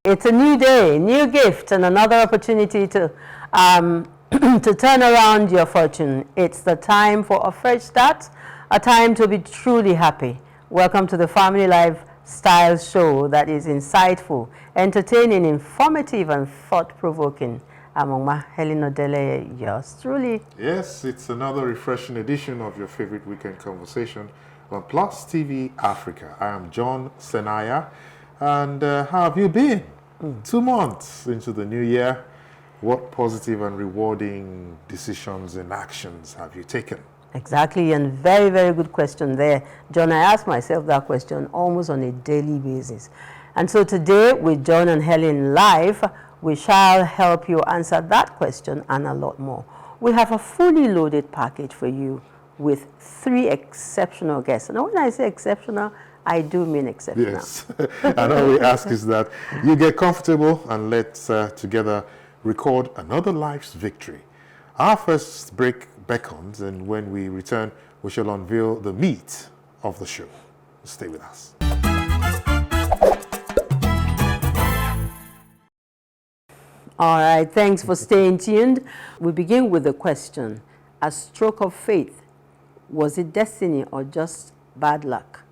It's a new day, new gift, and another opportunity to to turn around your fortune. It's the time for a fresh start, a time to be truly happy. Welcome to the Family Lifestyle Show that is insightful, entertaining, informative, and thought-provoking. Emonena Abenabe, yours truly. Yes, it's another refreshing edition of your favorite weekend conversation on PlusTvAfrica. I am John Senaya, and how have you been? 2 months into the new year. What positive and rewarding decisions and actions have you taken? Exactly, and very, very good question there. John, I ask myself that question almost on a daily basis. And so today with John and Helen live, we shall help you answer that question and a lot more. We have a fully loaded package for you with 3 exceptional guests. Now, when I say exceptional, I do mean exceptional. Yes, and all we ask is that you get comfortable and let's together record another life's victory. Our first break beckons, and when we return, we shall unveil the meat of the show. Stay with us. All right, thanks for staying tuned. We begin with the question, a stroke of faith, was it destiny or just bad luck?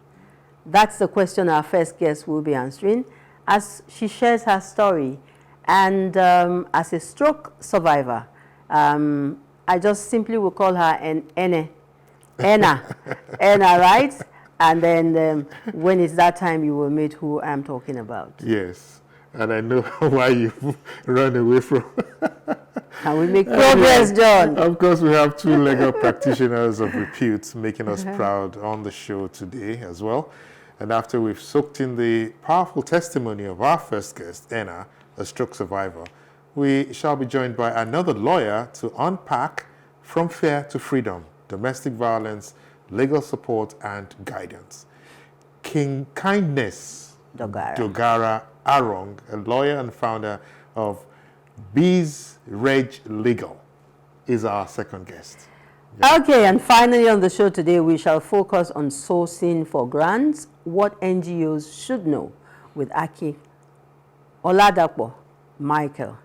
That's the question our first guest will be answering as she shares her story. And as a stroke survivor, I just simply will call her Enna, right? And then when it's that time, you will meet who I'm talking about. Yes, and I know why you run away from. And we make progress, John. Of course, we have 2 legal practitioners of repute making us proud on the show today as well. And after we've soaked in the powerful testimony of our first guest, Enna, a stroke survivor, we shall be joined by another lawyer to unpack from fear to freedom, domestic violence, legal support, and guidance. King Kindness Dogara Arong, a lawyer and founder of Bees Reg Legal, is our second guest. Yeah. Okay, and finally on the show today, we shall focus on sourcing for grants, what NGOs should know, with Aki Oladapo Michael.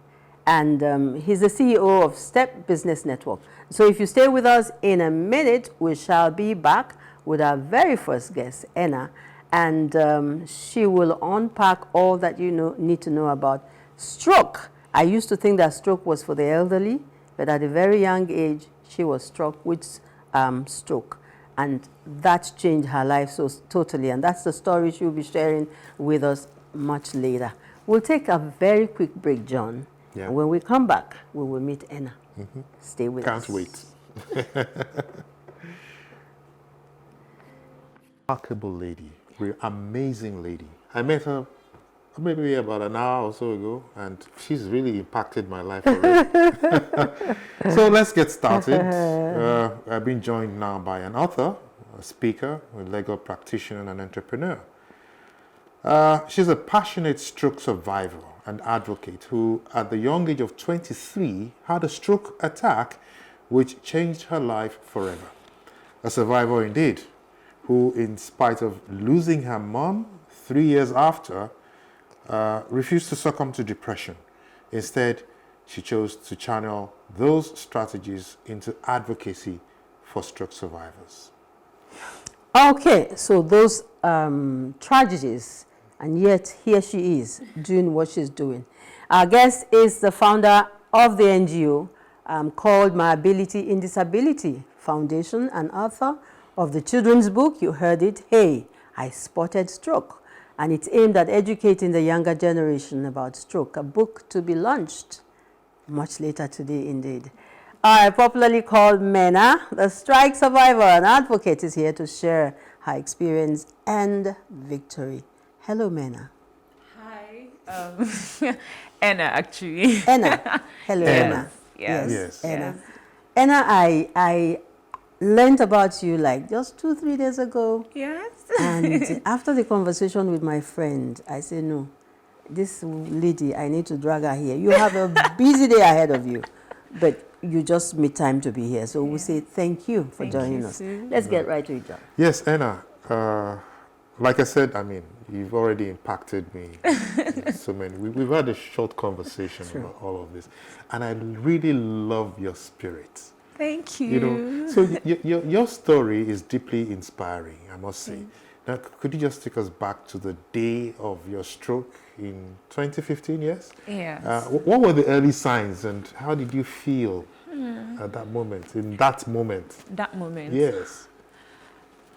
And he's the CEO of Step Business Network. So if you stay with us in a minute, we shall be back with our very first guest, Enna, and she will unpack all that you need to know about stroke. I used to think that stroke was for the elderly, but at a very young age, she was struck with stroke. And that changed her life so totally. And that's the story she'll be sharing with us much later. We'll take a very quick break, John. Yeah. And when we come back, we will meet Enna. Stay with us. Can't wait. Remarkable lady, amazing lady. I met her maybe about an hour or so ago, and she's really impacted my life already. So let's get started. I've been joined now by an author, a speaker, a legal practitioner, and an entrepreneur. She's a passionate stroke survivor and advocate who, at the young age of 23, had a stroke attack which changed her life forever. A survivor indeed, who, in spite of losing her mom 3 years after, refused to succumb to depression. Instead, she chose to channel those strategies into advocacy for stroke survivors. Okay, so those tragedies, and yet here she is doing what she's doing. Our guest is the founder of the NGO called My Ability in Disability Foundation and author of the children's book, you heard it, Hey, I Spotted Stroke. And it's aimed at educating the younger generation about stroke, a book to be launched much later today indeed. Popularly called Mena, the strike survivor and advocate, is here to share her experience and victory. Hello, Mena. Hi. Enna, actually. Enna. Hello, Enna. Yes. Enna. Enna, I learned about you like just 2-3 days ago. Yes. And after the conversation with my friend, I said, no, this lady, I need to drag her here. You have a busy day ahead of you, but you just made time to be here. So we'll say thank you for joining us. Let's get right to it, John. Yes, Enna, like I said, I mean, you've already impacted me in so many. We've had a short conversation about all of this, and I really love your spirit. Thank you. You know, so your story is deeply inspiring, I must say. Now, could you just take us back to the day of your stroke in 2015, yes? Yes. What were the early signs, and how did you feel at that moment, in that moment? That moment. Yes.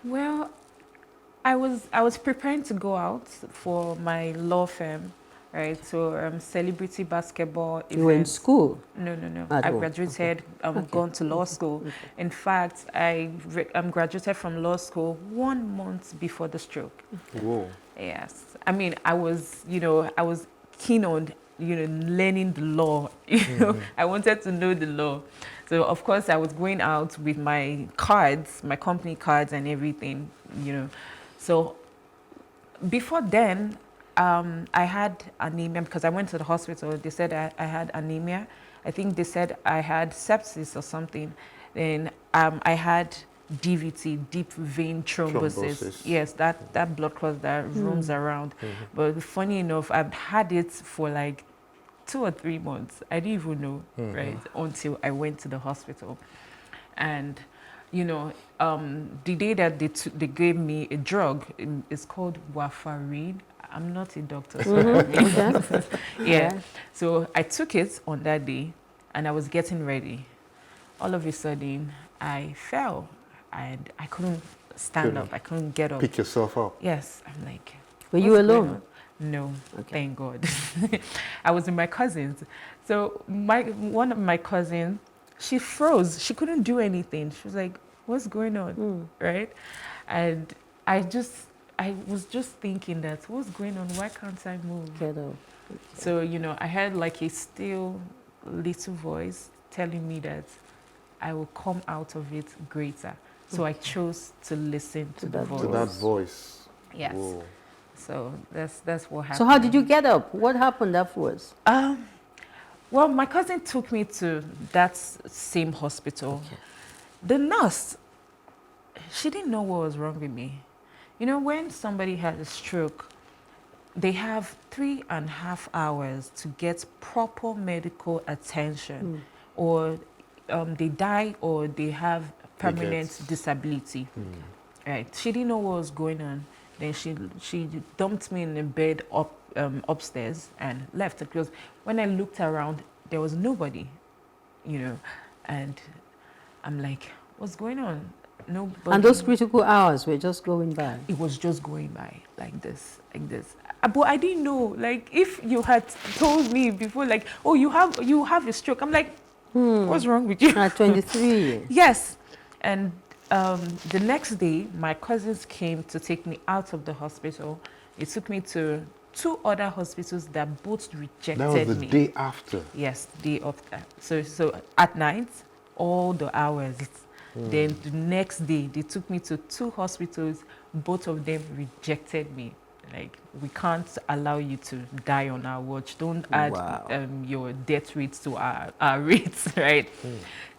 Well, I was preparing to go out for my law firm, right? So celebrity basketball events. You were in school? No. At I home. graduated. I'm gone to law school. In fact, I graduated from law school 1 month before the stroke. Whoa. Yes. I mean, I was keen on, learning the law. I wanted to know the law. So, of course, I was going out with my cards, my company cards and everything, So, before then, I had anemia because I went to the hospital. They said I had anemia. I think they said I had sepsis or something. Then I had DVT, deep vein thrombosis. Yes, that blood clot that roams around. But funny enough, I've had it for like 2 or 3 months. I didn't even know, right, until I went to the hospital. And, the day that they gave me a drug, it's called warfarin. I'm not a doctor. So yeah. So I took it on that day, and I was getting ready. All of a sudden, I fell, and I couldn't stand up. I couldn't get up. Pick yourself up. Yes, I'm like. Were you alone? No, thank God. I was with my cousins. So one of my cousins, she froze. She couldn't do anything. She was like, "What's going on?" Right? And I was just thinking that, what's going on? Why can't I move? Get up. So, I had like a still little voice telling me that I will come out of it greater. So I chose to listen to the voice. To that voice. Yes. Whoa. So that's what happened. So how did you get up? What happened afterwards? Well, my cousin took me to that same hospital. Okay. The nurse, she didn't know what was wrong with me. When somebody has a stroke, they have 3.5 hours to get proper medical attention, or they die, or they have permanent disability. Right? She didn't know what was going on. Then she dumped me in a bed upstairs and left. Because when I looked around, there was nobody, and I'm like, what's going on? Nobody. And those critical hours were just going by. It was just going by like this. But I didn't know. Like, if you had told me before, like, oh, you have a stroke, I'm like, what's wrong with you? At 23. Yes. And the next day, my cousins came to take me out of the hospital. It took me to 2 other hospitals that both rejected me. That was the day after? Yes, the day after. So at night, all the hours. Then the next day, they took me to 2 hospitals. Both of them rejected me. Like, we can't allow you to die on our watch. Don't add your death rates to our rates, right?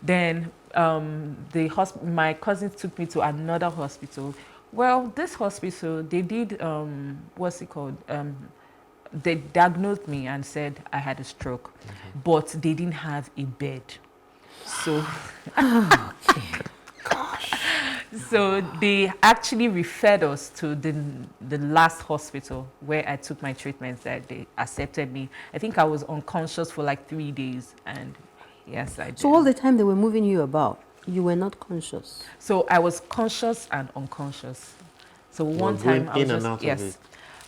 Then my cousins took me to another hospital. Well, this hospital, they did, what's it called? They diagnosed me and said I had a stroke, but they didn't have a bed. So, so they actually referred us to the last hospital where I took my treatments. That they accepted me. I think I was unconscious for like 3 days, and yes, I did. So all the time they were moving you about, you were not conscious? So I was conscious and unconscious. So one time I was just,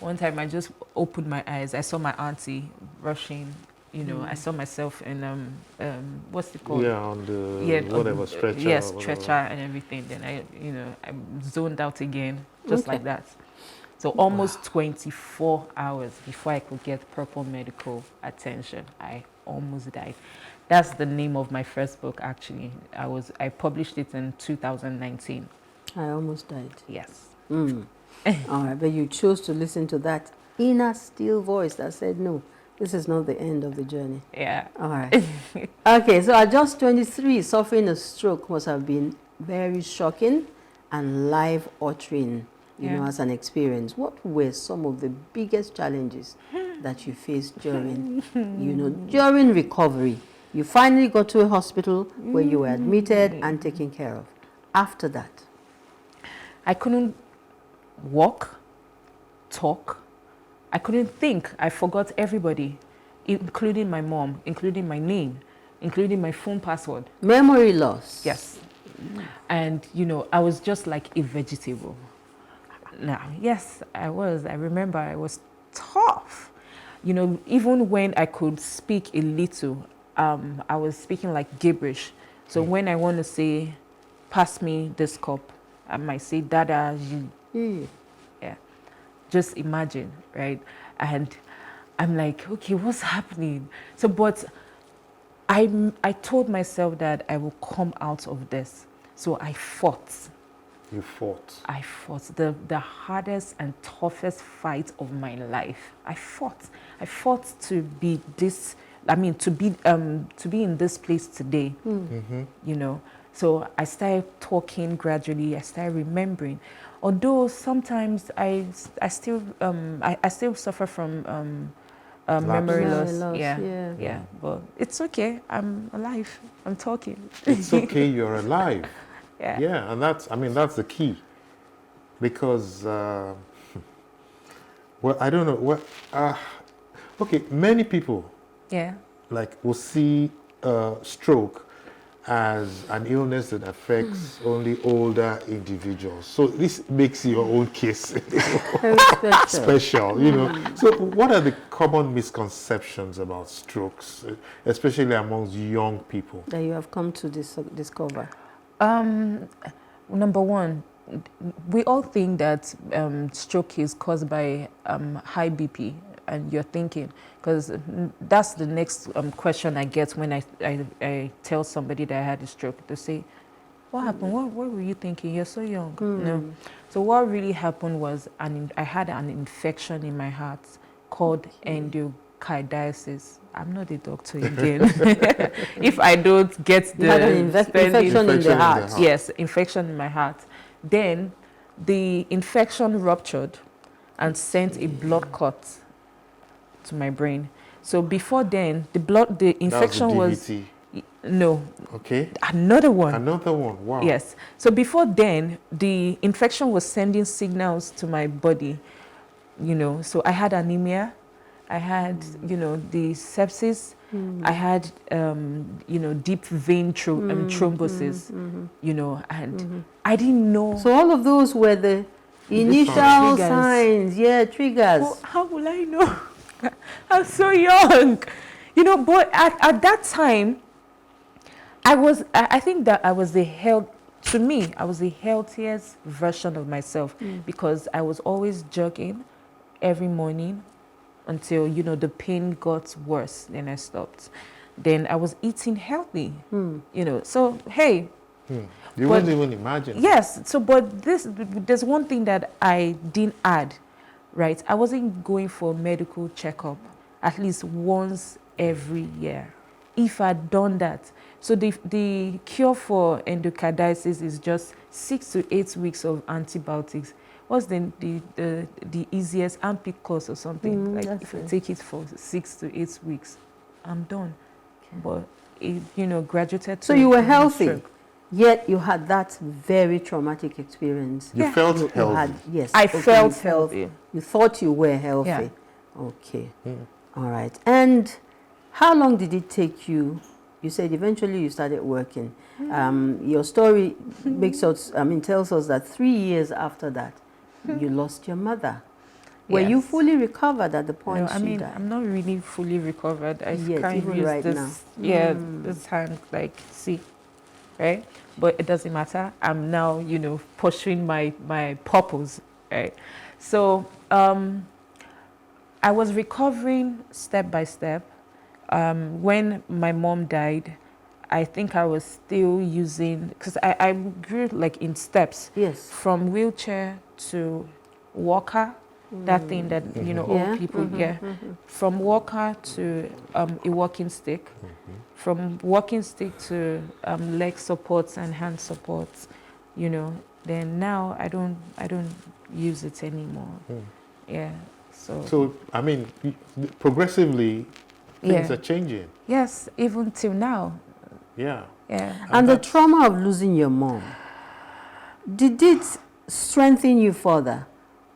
one time I just opened my eyes. I saw my auntie rushing. I saw myself in what's it called? Yeah, on the whatever stretcher. Yes, stretcher and everything. Then I zoned out again, just like that. So almost 24 hours before I could get proper medical attention, I almost died. That's the name of my first book, actually. I published it in 2019. I almost died. Yes. All right, but you chose to listen to that inner still voice that said, no, this is not the end of the journey. Yeah. All right. Okay, so at just 23, suffering a stroke must have been very shocking and life-altering you know, as an experience, what were some of the biggest challenges that you faced during, you know, during recovery? You finally got to a hospital where you were admitted and taken care of. After that? I couldn't walk, talk. I couldn't think. I forgot everybody, including my mom, including my name, including my phone password. Memory loss. Yes. And, you know, I was just like a vegetable. Now, yes, I was. I remember I was tough. You know, even when I could speak a little, I was speaking like gibberish. So when I want to say, pass me this cup, I might say, Dada, you. Yeah. Just imagine, right? And I'm like, okay, what's happening? So, but I told myself that I will come out of this. So I fought. You fought. I fought the hardest and toughest fight of my life. I fought. I fought to be this. I mean, to be in this place today. You know. So I started talking gradually. I started remembering. Although sometimes I still suffer from memory loss. Yeah. But it's okay. I'm alive. I'm talking. It's okay, you're alive. Yeah. Yeah, and that's the key. Because, well, I don't know, okay, many people, Yeah. like, will see stroke as an illness that affects only older individuals. So this makes your own case Very special, you know. So what are the common misconceptions about strokes, especially amongst young people? That you have come to discover. Number one, we all think that stroke is caused by high BP, and you're thinking, because that's the next question I get when I tell somebody that I had a stroke. They say, what happened? What were you thinking? You're so young. No. So what really happened was I had an infection in my heart called endocarditis. I'm not a doctor again. If I don't get You had an infection in the heart. Yes, infection in my heart. Then the infection ruptured and sent a blood clot to my brain. So before then, the infection was no. Okay. Another one. Another one. Wow. Yes. So before then, the infection was sending signals to my body, you know. So I had anemia, I had, you know, the sepsis, I had, you know, deep vein thrombosis, you know, and I didn't know. So all of those were the initial signs, triggers. Well, how will I know? I'm so young, you know. But at that time, I think that I was the healthiest version of myself, because I was always jogging every morning until, you know, the pain got worse. Then I stopped. Then I was eating healthy, you know. So, hey. You wouldn't even imagine. Yes. So, but there's one thing that I didn't add, right? I wasn't going for medical checkup at least once every year. If I'd done that. So the cure for endocarditis is just 6 to 8 weeks of antibiotics. What's the easiest Ampiclos or something? Like if I take it for 6 to 8 weeks, I'm done. Okay. But it, you know, graduated to. So you were healthy, yet you had that very traumatic experience. You felt healthy. Yes. I felt healthy. You thought you were healthy. Yeah. Okay. All right. And how long did it take you? You said eventually you started working. Your story tells us that 3 years after that, you lost your mother. Were you fully recovered at the point she died? I'm not really fully recovered. I can't even use right this. now. This hand, like, see, right? But it doesn't matter. I'm now, you know, pursuing my purpose, right? So I was recovering step by step. When my mom died, I think I was still using, because I grew like in steps. Yes. From wheelchair to walker, that thing that, you know, old people, From walker to a walking stick. From walking stick to leg supports and hand supports, you know. Then now I don't use it anymore. Yeah. So, I mean, progressively, things are changing. Yes, even till now. Yeah. Yeah. And the trauma of losing your mom, did it strengthen you further,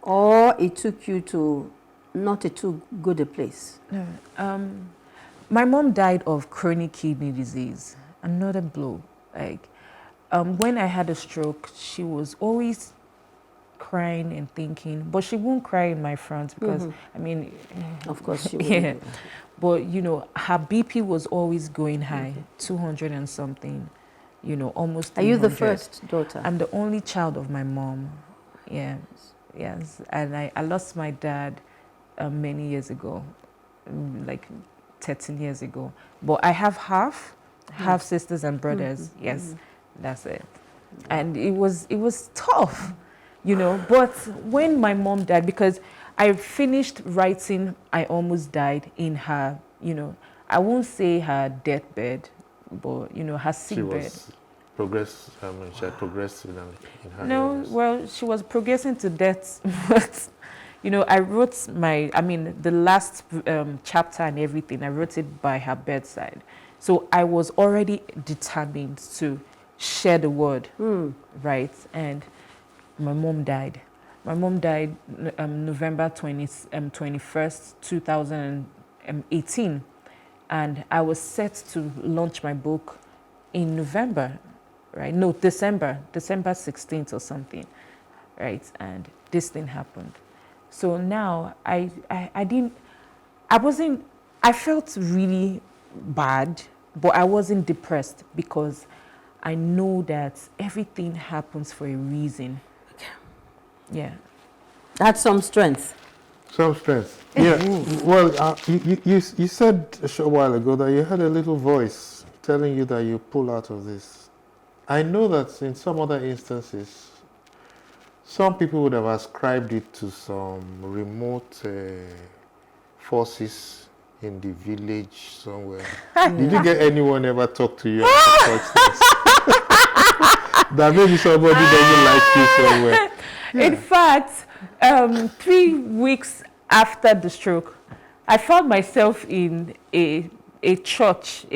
or it took you to not a too good a place? No. My mom died of chronic kidney disease. Another blow. Like, when I had a stroke, she was always crying and thinking, but she won't cry in my front because, I mean, Of course she would. yeah. But, you know, her BP was always going high, 200 and something, you know, almost 300. Are you the first daughter? I'm the only child of my mom. Yeah. Yes. And I lost my dad many years ago, like 13 years ago. But I have half sisters and brothers. Yes, that's it. And it was tough, you know. But when my mom died, because I finished writing I Almost Died in her, you know, I won't say her deathbed, but, you know, her sick bed. She had progressed in her No, illness. well, she was progressing to death, but, you know, I wrote the last chapter and everything, I wrote it by her bedside. So I was already determined to share the word, right? And my mom died. My mom died November 21st, 2018. And I was set to launch my book in November, right? No, December 16th or something, right? And this thing happened. So now I felt really bad, but I wasn't depressed because I know that everything happens for a reason. Yeah. That's some strength. Some strength. Yeah. Well, you said a short while ago that you had a little voice telling you that you pull out of this. I know that in some other instances, some people would have ascribed it to some remote forces in the village somewhere. Did you get anyone ever talk to you about such things? That maybe somebody doesn't like you somewhere. Yeah. In fact, 3 weeks after the stroke, I found myself in a church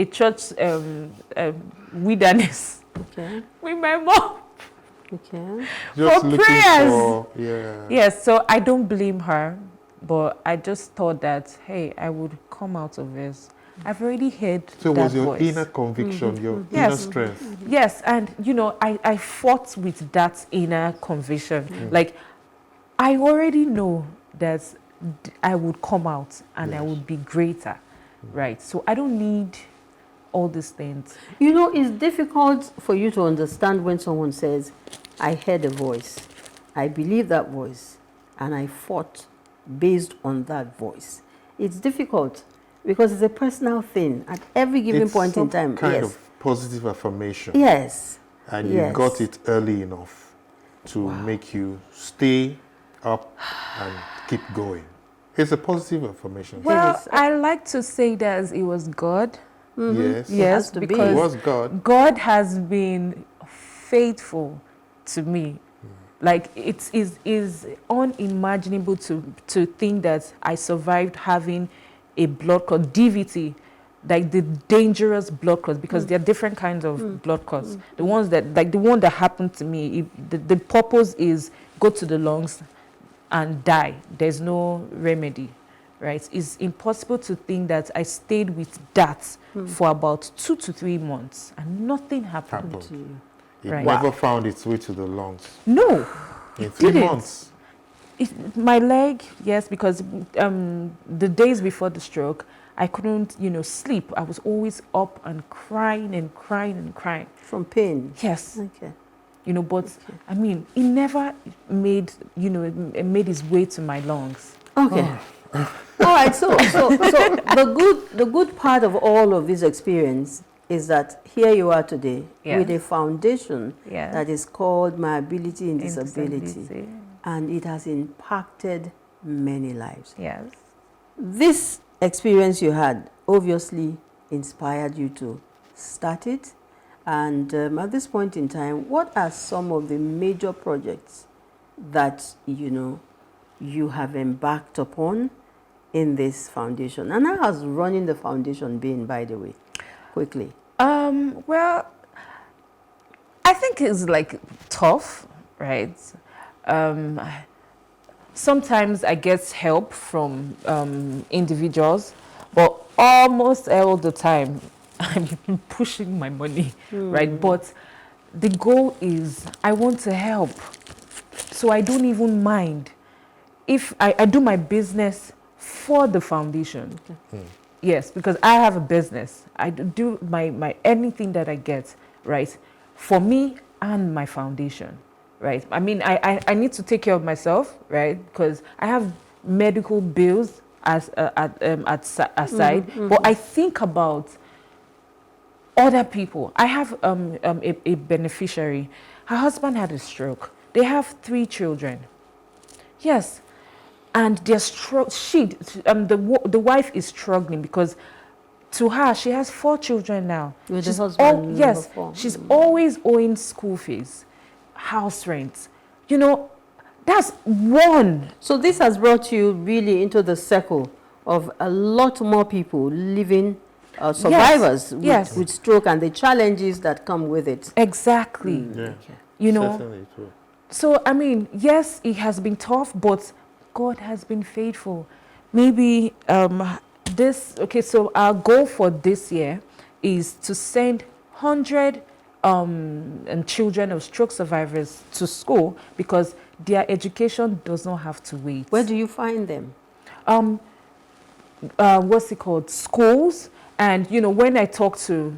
wilderness with my mom. Okay. Just For looking prayers. for, yeah. Yes, so I don't blame her, but I just thought that, hey, I would come out of this. I've already heard So it that was your voice. inner conviction, your inner Yes. strength. Yes, and you know, I fought with that inner conviction. Like, I already know that I would come out and I would be greater, right? So I don't need all these things. You know, it's difficult for you to understand when someone says, I heard a voice, I believe that voice, and I fought based on that voice. It's difficult because it's a personal thing at every given point in time. It's some kind of positive affirmation. Yes. And you got it early enough to make you stay up and keep going. It's a positive affirmation. Well, I like to say that it was God. Yes. Yes, because it was God. God has been faithful to me. Like, it is unimaginable to think that I survived having a blood clot, DVT, like the dangerous blood clots, because there are different kinds of blood clots. The ones that, like the one that happened to me, the purpose is go to the lungs and die. There's no remedy, right? It's impossible to think that I stayed with that for about 2 to 3 months and nothing happened to you. It Right. never found its way to the lungs. No. In 3 didn't. months. My leg, yes, because the days before the stroke, I couldn't, sleep. I was always up and crying and crying and crying. From pain? Yes. Okay. But I mean, it never made, it made its way to my lungs. Okay. All right. So the good part of all of this experience is that here you are today with a foundation that is called My Ability in Disability. And it has impacted many lives. Yes. This experience you had obviously inspired you to start it, And at this point in time, what are some of the major projects that, you have embarked upon in this foundation? And how has running the foundation been, by the way, quickly? Well, I think it's like tough, right? Um, Sometimes I get help from individuals, but almost all the time I'm pushing my money, right? But the goal is I want to help. So I don't even mind if I do my business for the foundation. Mm. Yes, because I have a business. I do my anything that I get, right, for me and my foundation, right? I mean, I need to take care of myself, right, because I have medical bills aside, but I think about other people. I have a beneficiary. Her husband had a stroke. They have 3 children. Yes, and they're the wife is struggling because to her she has 4 children now. With the She's husband, yes, number 4. she's always owing school fees, house rent. You know, that's one. So this has brought you really into the circle of a lot more people living, survivors yes. with stroke and the challenges that come with it. Exactly. Yeah. Okay. You know, Certainly true. so I mean, yes, it has been tough, but God has been faithful. Maybe so our goal for this year is to send 100 and children of stroke survivors to school because their education does not have to wait. Where do you find them? What's it called? Schools. And you know, when I talk to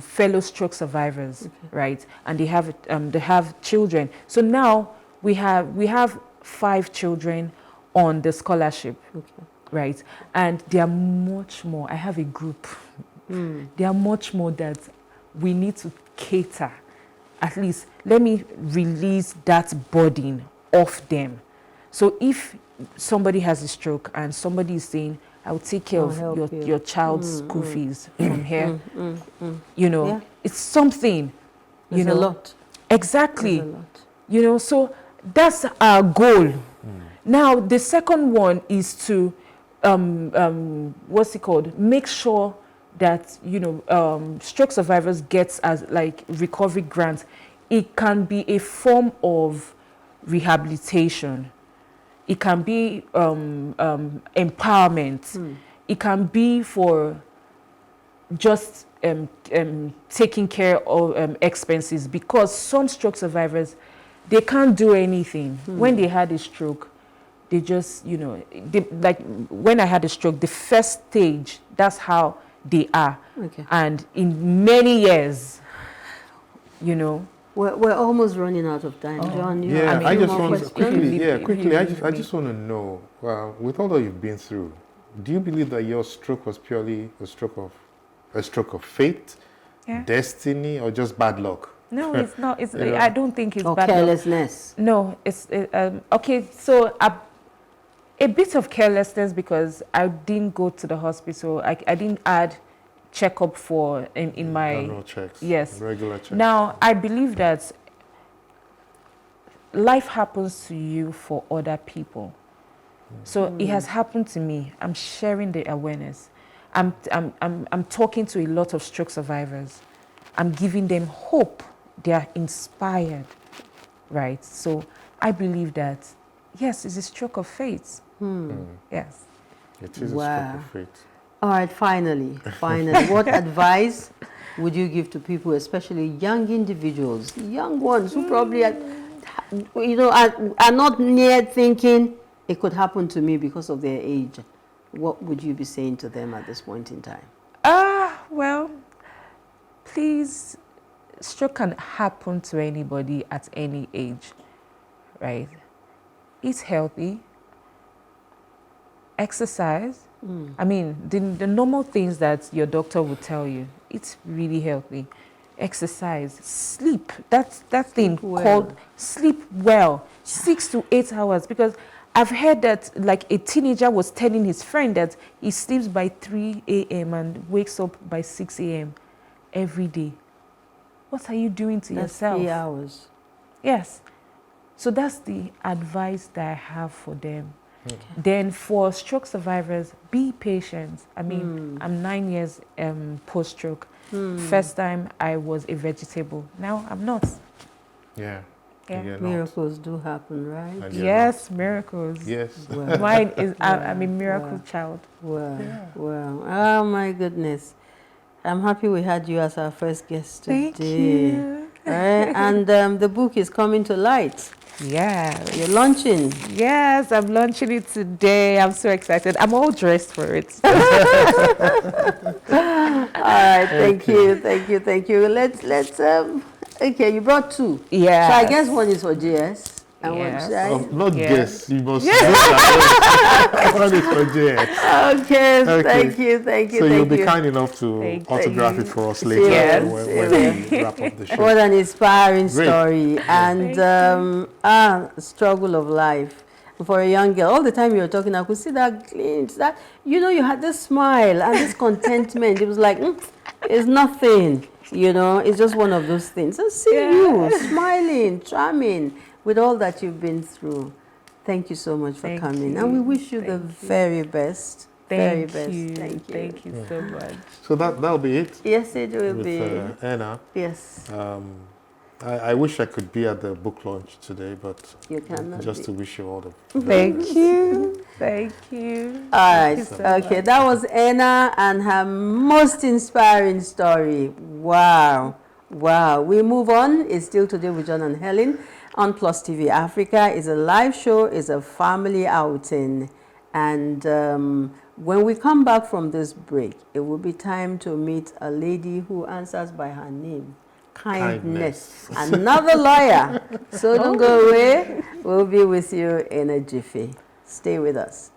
fellow stroke survivors, right, and they have children. So now we have 5 children on the scholarship, right, and there are much more. I have a group. There are much more that we need to cater. At least let me release that burden off them. So if somebody has a stroke and somebody is saying, I'll take care of your child's school fees from here. You know, Yeah. it's something. There's a lot. Exactly. There's a lot. You know, so that's our goal. Now, the second one is to, what's it called? Make sure that, stroke survivors get as like recovery grants. It can be a form of rehabilitation. It can be empowerment. It can be for just taking care of expenses, because some stroke survivors, they can't do anything. When they had a stroke, they just, like when I had a stroke, the first stage, that's how they are. Okay. And in many years, We're almost running out of time, John. You Yeah, have a I few just more want to questions? quickly. I just want to know, with all that you've been through, do you believe that your stroke was purely a stroke of fate, Yeah. destiny, or just bad luck? no, it's not. It's You know? I don't think it's Or bad luck. carelessness? No, it's okay. So a bit of carelessness because I didn't go to the hospital. I didn't add checkup for in my Annual checks. yes. Regular checks. Now I believe that life happens to you for other people. So it has happened to me. I'm sharing the awareness. I'm talking to a lot of stroke survivors. I'm giving them hope. They are inspired, right? So I believe that, yes, it's a stroke of fate. Yes. It is a Wow. stroke of fate. All right, finally, what advice would you give to people, especially young individuals, young ones who probably are not near thinking it could happen to me because of their age? What would you be saying to them at this point in time? Well, please, stroke can happen to anybody at any age, right? Eat healthy, exercise. I mean, the normal things that your doctor would tell you. It's really healthy. Exercise, sleep. That's that thing well. called sleep well, 6 to 8 hours. Because I've heard that like a teenager was telling his friend that he sleeps by 3 a.m. and wakes up by 6 a.m. every day. what are you doing to That's yourself? 3 hours. Yes. So that's the advice that I have for them. Then for stroke survivors, be patient. I mean, I'm 9 years post-stroke. First time I was a vegetable. Now I'm not. Yeah. Yeah. And you're not. Miracles do happen, right? And you're Yes, miracles. not. Yes. Wow. Mine is, I'm a miracle Wow. child. Wow. Yeah. Wow. Oh my goodness. I'm happy we had you as our first guest today. Thank you. Right? And the book is coming to light. Yeah. You're launching. Yes, I'm launching it today. I'm so excited. I'm all dressed for it. All right. Thank you. Thank you. Thank you. Let's okay, you brought 2. Yeah. So I guess one is for GS. And Yes. Not Yeah. guess. You must know that one is for JX. Okay. Okay. Thank you. Thank you. So thank you'll be you. kind enough to Thank autograph you. it for us later Yes, when we wrap up the show. What an inspiring Great. story. And struggle of life for a young girl. All the time you were talking, I could see that glimpse, that, you know, you had this smile and this contentment. It was like, it's nothing, you know, it's just one of those things. So see you smiling, charming with all that you've been through. Thank you so much for Thank coming. you. And we wish you the Thank you. very best. Very Thank best. you. Thank you. Thank you so much. So that'll be it Yes, it will with be. Anna. Yes, I wish I could be at the book launch today, but you cannot just be. to wish you all the Thank you. Thank you. All right. Thank you so Okay, much. that was Anna and her most inspiring story. Wow. Wow. We move on. It's still today with John and Helen on Plus TV Africa. It's a live show. It's a family outing. And when we come back from this break, it will be time to meet a lady who answers by her name. Kindness. Another lawyer. So don't go away. We'll be with you in a jiffy. Stay with us.